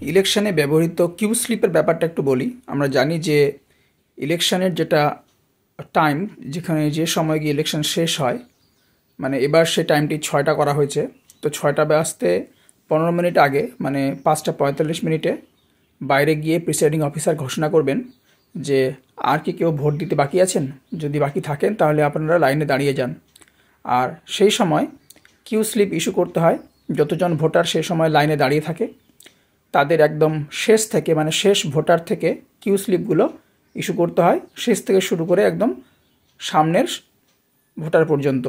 ইলেকশনে ব্যবহৃত কিউ স্লিপের ব্যাপারটা একটু বলি। আমরা জানি যে ইলেকশনের যেটা টাইম, যেখানে যে সময় গিয়ে ইলেকশন শেষ হয়, মানে এবার সে টাইমটি 6টা করা হয়েছে। তো 6টা বাজতে 15 মিনিট আগে, মানে 5টা 45 মিনিটে বাইরে গিয়ে প্রিসাইডিং অফিসার ঘোষণা করবেন যে আর কি কেউ ভোট দিতে বাকি আছেন। যদি বাকি থাকেন তাহলে আপনারা লাইনে দাঁড়িয়ে যান। আর সেই সময় কিউ স্লিপ ইস্যু করতে হয়। যতজন ভোটার সেই সময় লাইনে দাঁড়িয়ে থাকে তাদের একদম শেষ থেকে, মানে শেষ ভোটার থেকে কিউ স্লিপগুলো ইস্যু করতে হয়, শেষ থেকে শুরু করে একদম সামনের ভোটার পর্যন্ত।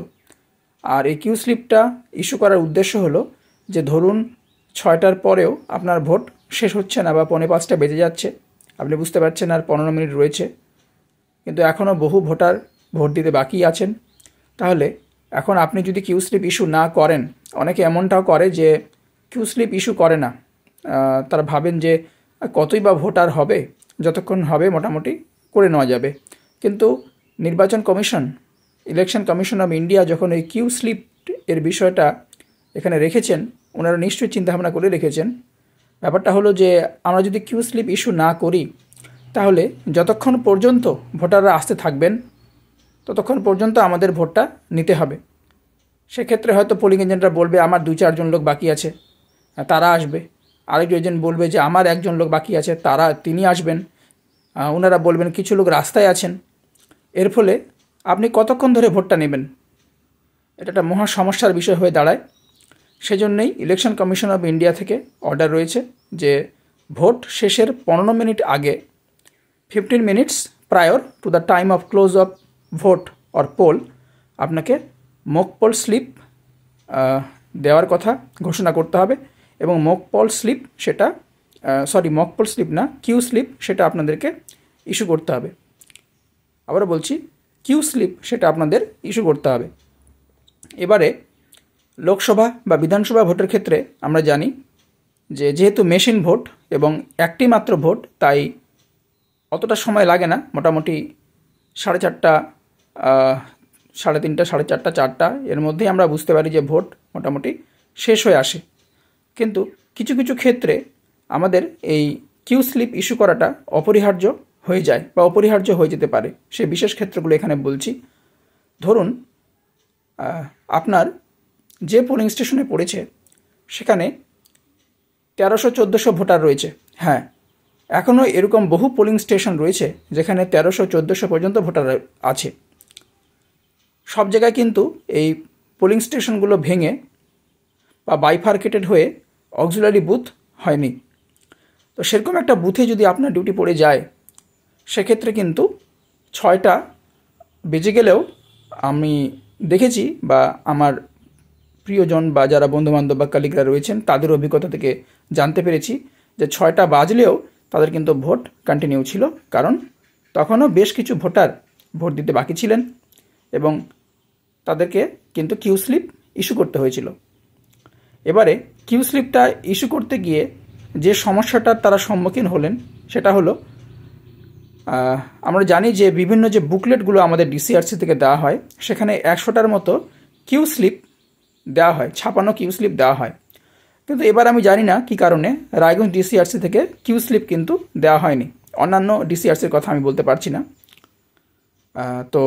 আর এই কিউ স্লিপটা ইস্যু করার উদ্দেশ্য হলো যে ধরুন 6টার পরেও আপনার ভোট শেষ হচ্ছে না বা 4:45 বেজে যাচ্ছে, আপনি বুঝতে পারছেন আর 15 মিনিট রয়েছে, কিন্তু এখনও বহু ভোটার ভোট দিতে বাকি আছেন। তাহলে এখন আপনি যদি কিউ স্লিপ ইস্যু না করেন, অনেকে এমনটাও করে যে কিউ স্লিপ ইস্যু করে না। তারা ভাবেন যে কতই বা ভোটার হবে, যতক্ষণ হবে মোটামুটি করে নেওয়া যাবে। কিন্তু নির্বাচন commission, election commission of India যখন এই কিউ স্লিপ এর বিষয়টা এখানে রেখেছেন, ওনারা নিশ্চয়ই চিন্তাভাবনা করে রেখেছেন। ব্যাপারটা হলো যে আমরা যদি কিউ স্লিপ ইস্যু না করি তাহলে যতক্ষণ পর্যন্ত ভোটাররা আসতে থাকবেন ততক্ষণ পর্যন্ত আমাদের ভোটটা নিতে হবে। সেক্ষেত্রে হয়তো পোলিং এজেন্টরা বলবে আমার 2-4 জন লোক বাকি আছে, তারা আসবে। আরেকজন এজেন্ট বলবে যে আমার 1জন লোক বাকি আছে, তিনি আসবেন। ওনারা বলবেন কিছু লোক রাস্তায় আছেন। এর ফলে আপনি কতক্ষণ ধরে ভোটটা নেবেন, এটা একটা মহা সমস্যার বিষয় হয়ে দাঁড়ায়। সেজন্যই ইলেকশন কমিশন অফ ইন্ডিয়া থেকে অর্ডার রয়েছে যে ভোট শেষের 15 মিনিট আগে, 15 minutes prior to the time of close of vote or poll, আপনাকে মক পোল স্লিপ দেওয়ার কথা ঘোষণা করতে হবে। এবং মক পোল স্লিপ না, কিউ স্লিপ সেটা আপনাদেরকে ইস্যু করতে হবে। আবারও বলছি, কিউ স্লিপ সেটা আপনাদের ইস্যু করতে হবে। এবারে লোকসভা বা বিধানসভা ভোটের ক্ষেত্রে আমরা জানি যে যেহেতু মেশিন ভোট এবং একটি মাত্র ভোট, তাই অতটা সময় লাগে না। মোটামুটি 4:30, 3:30, 4:30, 4টা এর মধ্যেই আমরা বুঝতে পারি যে ভোট মোটামুটি শেষ হয়ে আসে। কিন্তু কিছু কিছু ক্ষেত্রে আমাদের এই কিউ স্লিপ ইস্যু করাটা অপরিহার্য হয়ে যায় বা অপরিহার্য হয়ে যেতে পারে। সেই বিশেষ ক্ষেত্রগুলো এখানে বলছি। ধরুন আপনার যে পোলিং স্টেশনে পড়েছে সেখানে 1300-1400 ভোটার রয়েছে। হ্যাঁ, এখনও এরকম বহু পোলিং স্টেশন রয়েছে যেখানে 1300-1400 পর্যন্ত ভোটার আছে। সব জায়গায় কিন্তু এই পোলিং স্টেশনগুলো ভেঙে বা বাইফার্কেটেড হয়ে অক্সিলারি বুথ হয়নি। তো সেরকম একটা বুথে যদি আপনার ডিউটি পড়ে যায়, সেক্ষেত্রে কিন্তু 6টা বেজে গেলেও আমি দেখেছি বা আমার প্রিয়জন বা যারা বন্ধুবান্ধব বা কালিগরা রয়েছেন তাদের অভিজ্ঞতা থেকে জানতে পেরেছি যে 6টা বাজলেও তাদের কিন্তু ভোট কন্টিনিউ ছিল, কারণ তখনও বেশ কিছু ভোটার ভোট দিতে বাকি ছিলেন এবং তাদেরকে কিন্তু কিউ স্লিপ ইস্যু করতে হয়েছিল। এবারে কিউ স্লিপটা ইস্যু করতে গিয়ে যে সমস্যাটার তারা সম্মুখীন হলেন সেটা হলো, আমরা জানি যে বিভিন্ন যে বুকলেটগুলো আমাদের ডিসিআরসি থেকে দেওয়া হয়, সেখানে 100টার মতো কিউ স্লিপ দেওয়া হয়, ছাপানো কিউ স্লিপ দেওয়া হয়। কিন্তু এবার আমি জানি না কী কারণে রায়গঞ্জ ডিসিআরসি থেকে কিউ স্লিপ কিন্তু দেওয়া হয়নি। অন্যান্য ডিসিআরসির কথা আমি বলতে পারছি না। তো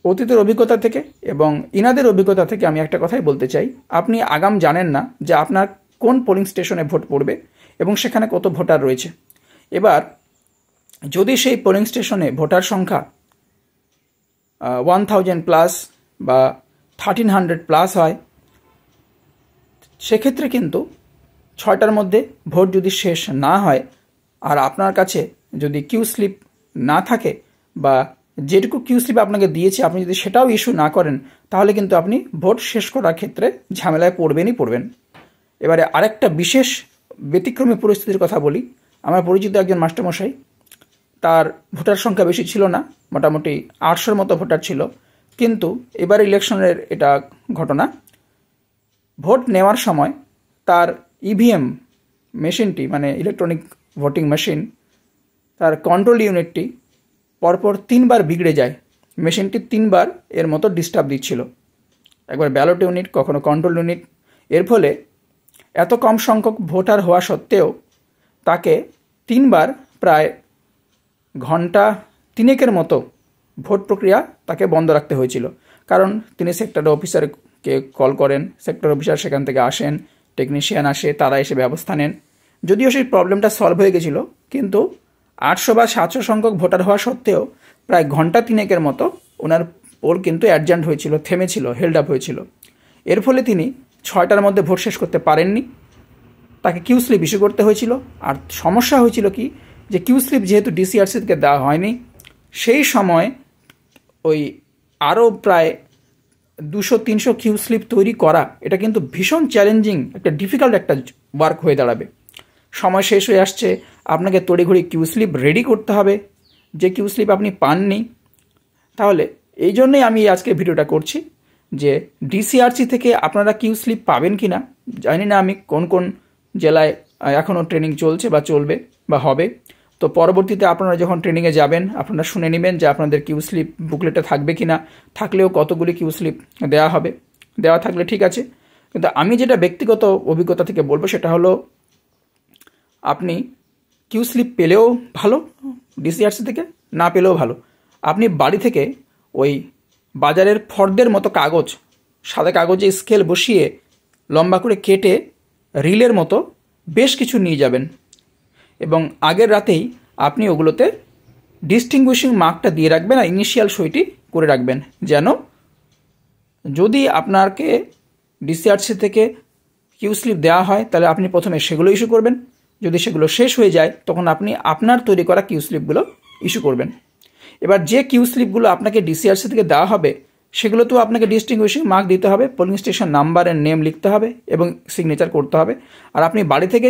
অতীতের অভিজ্ঞতা থেকে এবং ইনাদের অভিজ্ঞতা থেকে আমি একটা কথাই বলতে চাই, আপনি আগাম জানেন না যে আপনার কোন পোলিং স্টেশনে ভোট পড়বে এবং সেখানে কত ভোটার রয়েছে। এবার যদি সেই পোলিং স্টেশনে ভোটার সংখ্যা 1000+ বা 1300+ হয়, সেক্ষেত্রে কিন্তু 6টার মধ্যে ভোট যদি শেষ না হয় আর আপনার কাছে যদি কিউ স্লিপ না থাকে বা যেটুকু কিউ স্লিপ আপনাকে দিয়েছে আপনি যদি সেটাও ইস্যু না করেন, তাহলে কিন্তু আপনি ভোট শেষ করার ক্ষেত্রে ঝামেলায় পড়বেন। এবারে আরেকটা বিশেষ ব্যতিক্রমী পরিস্থিতির কথা বলি। আমার পরিচিত একজন মাস্টারমশাই, তার ভোটার সংখ্যা বেশি ছিল না, মোটামুটি 800-র মতো ভোটার ছিল। কিন্তু এবার ইলেকশনের এটা ঘটনা, ভোট নেওয়ার সময় তার ইভিএম মেশিনটি, মানে ইলেকট্রনিক ভোটিং মেশিন, তার কন্ট্রোল ইউনিটটি পরপর 3বার বিগড়ে যায়। মেশিনটি 3বার এর মতো ডিস্টার্ব দিচ্ছিল, একবার ব্যালট ইউনিট, কখনো কন্ট্রোল ইউনিট। এর ফলে এত কম সংখ্যক ভোটার হওয়া সত্ত্বেও তাকে 3 বার প্রায় ঘন্টা 3 মতো ভোট প্রক্রিয়া তাকে বন্ধ রাখতে হয়েছিল। কারণ তিনি সেক্টর অফিসারকে কল করেন, সেক্টর অফিসার সেখান থেকে আসেন, টেকনিশিয়ান আসে, তারা এসে ব্যবস্থা নেন। যদিও সেই প্রবলেমটা সলভ হয়ে গেছিল, কিন্তু 800 বা 700 সংখ্যক ভোটার হওয়া সত্ত্বেও প্রায় ঘন্টা 3 মতো ওনার পোল কিন্তু অ্যাডজান্ট হয়েছিল, থেমেছিল, হেল্ড আপ হয়েছিল। এর ফলে তিনি 6টার মধ্যে ভোট শেষ করতে পারেননি, তাকে কিউ স্লিপ ইস্যু করতে হয়েছিল। আর সমস্যা হয়েছিল কি, যে কিউ স্লিপ যেহেতু ডিসিআরসি থেকে দেওয়া হয়নি, সেই সময় ওই আরও প্রায় 200-300 কিউ স্লিপ তৈরি করা, এটা কিন্তু ভীষণ চ্যালেঞ্জিং, একটা ডিফিকাল্ট একটা ওয়ার্ক হয়ে দাঁড়াবে। সময় শেষ হয়ে আসছে, আপনাকে তড়িঘড়ি কিউ স্লিপ রেডি করতে হবে, যে কিউ স্লিপ আপনি পাননি। তাহলে এই জন্যই আমি আজকে ভিডিওটা করছি, যে ডিসিআরসি থেকে আপনারা কিউ স্লিপ পাবেন কি না জানি না, আমি কোন কোন জেলায় এখনও ট্রেনিং চলছে বা চলবে বা হবে। তো পরবর্তীতে আপনারা যখন ট্রেনিংয়ে যাবেন, আপনারা শুনে নেবেন যে আপনাদের কিউ স্লিপ বুকলেটে থাকবে কি না, থাকলেও কতগুলি কিউ স্লিপ দেওয়া হবে। দেওয়া থাকলে ঠিক আছে, কিন্তু আমি যেটা ব্যক্তিগত অভিজ্ঞতা থেকে বলবো সেটা হলো, আপনি কিউ স্লিপ পেলেও ভালো ডিসিআরসি থেকে, না পেলেও ভালো, আপনি বাড়ি থেকে ওই বাজারের ফর্দের মতো কাগজ, সাদা কাগজে স্কেল বসিয়ে লম্বা করে কেটে রিলের মতো বেশ কিছু নিয়ে যাবেন, এবং আগের রাতেই আপনি ওগুলোতে ডিস্টিংগুইশিং মার্কটা দিয়ে রাখবেন আর ইনিশিয়াল সইটি করে রাখবেন, যেন যদি আপনাকে ডিসিআরসি থেকে কিউ স্লিপ দেওয়া হয় তাহলে আপনি প্রথমে সেগুলো ইস্যু করবেন, যদি সেগুলো শেষ হয়ে যায় তখন আপনি আপনার তৈরি করা কিউ স্লিপগুলো ইস্যু করবেন। এবার যে কিউ স্লিপগুলো আপনাকে ডিসিআরসি থেকে দেওয়া হবে সেগুলোতেও আপনাকে ডিস্টিংগুইশিং মার্ক দিতে হবে, পোলিং স্টেশন নাম্বারের নেম লিখতে হবে এবং সিগনেচার করতে হবে। আর আপনি বাড়ি থেকে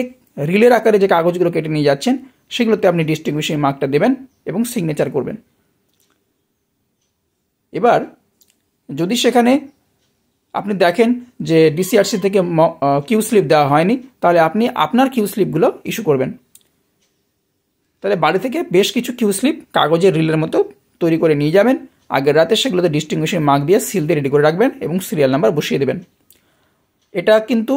রিলের আকারে যে কাগজগুলো কেটে নিয়ে যাচ্ছেন সেগুলোতে আপনি ডিস্টিংগুইশিং মার্কটা দেবেন এবং সিগনেচার করবেন। এবার যদি সেখানে আপনি দেখেন যে ডিসিআরসি থেকে কিউ স্লিপ দেওয়া হয়নি, তাহলে আপনি আপনার কিউ স্লিপগুলো ইস্যু করবেন। তাহলে বাড়ি থেকে বেশ কিছু কিউ স্লিপ কাগজের রিলের মতো তৈরি করে নিয়ে যাবেন, আগের রাতে সেগুলোতে ডিস্টিংগুইশিং মার্ক দিয়ে সিল দিয়ে রেডি করে রাখবেন এবং সিরিয়াল নাম্বার বসিয়ে দেবেন। এটা কিন্তু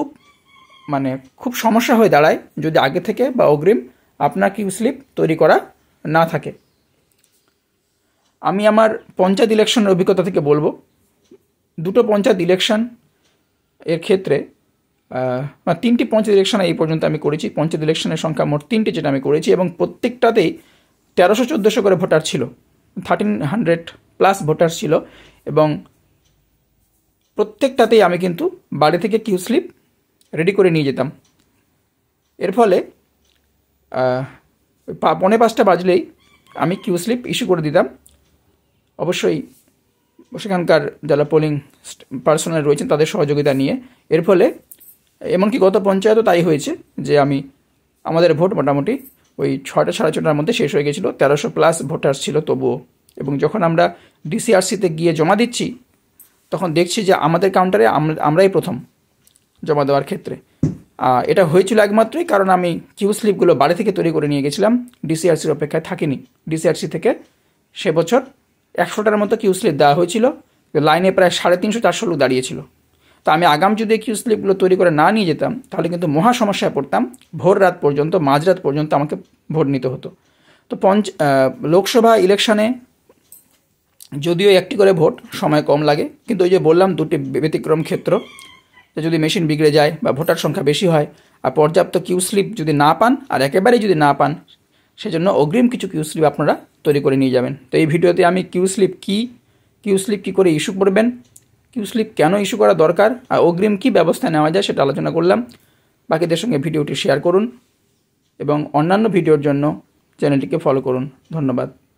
মানে খুব সমস্যা হয়ে দাঁড়ায় যদি আগে থেকে বা অগ্রিম আপনার কিউ স্লিপ তৈরি করা না থাকে। আমি আমার পঞ্চায়েত ইলেকশনের অভিজ্ঞতা থেকে বলবো, 2টো পঞ্চায়েত ইলেকশন এর ক্ষেত্রে 3টি পঞ্চায়েত ইলেকশন এই পর্যন্ত আমি করেছি। পঞ্চায়েত ইলেকশনের সংখ্যা মোট 3টি যেটা আমি করেছি, এবং প্রত্যেকটাতেই 1300-1400 করে ভোটার ছিল, 1300+ ভোটার ছিল, এবং প্রত্যেকটাতেই আমি কিন্তু বাড়ি থেকে কিউ স্লিপ রেডি করে নিয়ে যেতাম। এর ফলে 4:45 বাজলেই আমি কিউ স্লিপ ইস্যু করে দিতাম, অবশ্যই সেখানকার যারা পোলিং পার্সোনাল রয়েছেন তাদের সহযোগিতা নিয়ে। এর ফলে এমনকি গত পঞ্চায়েতও তাই হয়েছে যে আমাদের ভোট মোটামুটি ওই 6টা সাড়ে 6টার মধ্যে শেষ হয়ে গেছিলো, 1300+ ভোটার ছিল তবুও। এবং যখন আমরা ডিসিআরসিতে গিয়ে জমা দিচ্ছি তখন দেখছি যে আমাদের কাউন্টারে আমরাই প্রথম জমা দেওয়ার ক্ষেত্রে। এটা হয়েছিল একমাত্রই কারণ আমি কিউ স্লিপগুলো বাড়ি থেকে তৈরি করে নিয়ে গেছিলাম, ডিসিআরসির অপেক্ষায় থাকিনি। ডিসিআরসি থেকে সে বছর 100টার মতো কিউ স্লিপ দেওয়া হয়েছিল, লাইনে প্রায় 350-400 লোক দাঁড়িয়েছিল। তো আমি আগাম যদি কিউ স্লিপগুলো তৈরি করে না নিয়ে যেতাম তাহলে কিন্তু মহা সমস্যায় পড়তাম, ভোর রাত পর্যন্ত, মাঝরাত পর্যন্ত আমাকে ভোট নিতে হতো। তো লোকসভা ইলেকশনে যদিও 1টি করে ভোট, সময় কম লাগে, কিন্তু ওই যে বললাম 2টি ব্যতিক্রম ক্ষেত্র, যে যদি মেশিন বিগড়ে যায় বা ভোটার সংখ্যা বেশি হয় আর পর্যাপ্ত কিউ স্লিপ যদি না পান আর একেবারেই যদি না পান, সেজন্য অগ্রিম কিছু কিউ স্লিপ আপনারা তৈরি করে নিয়ে যাবেন। তো এই ভিডিওতে আমি কিউ স্লিপ কী করে ইস্যু করবেন, কিউ স্লিপ কেন ইস্যু করা দরকার আর অগ্রিম কী ব্যবস্থা নেওয়া যায় সেটা আলোচনা করলাম। বাকিদের সঙ্গে ভিডিওটি শেয়ার করুন এবং অন্যান্য ভিডিওর জন্য চ্যানেলটিকে ফলো করুন। ধন্যবাদ।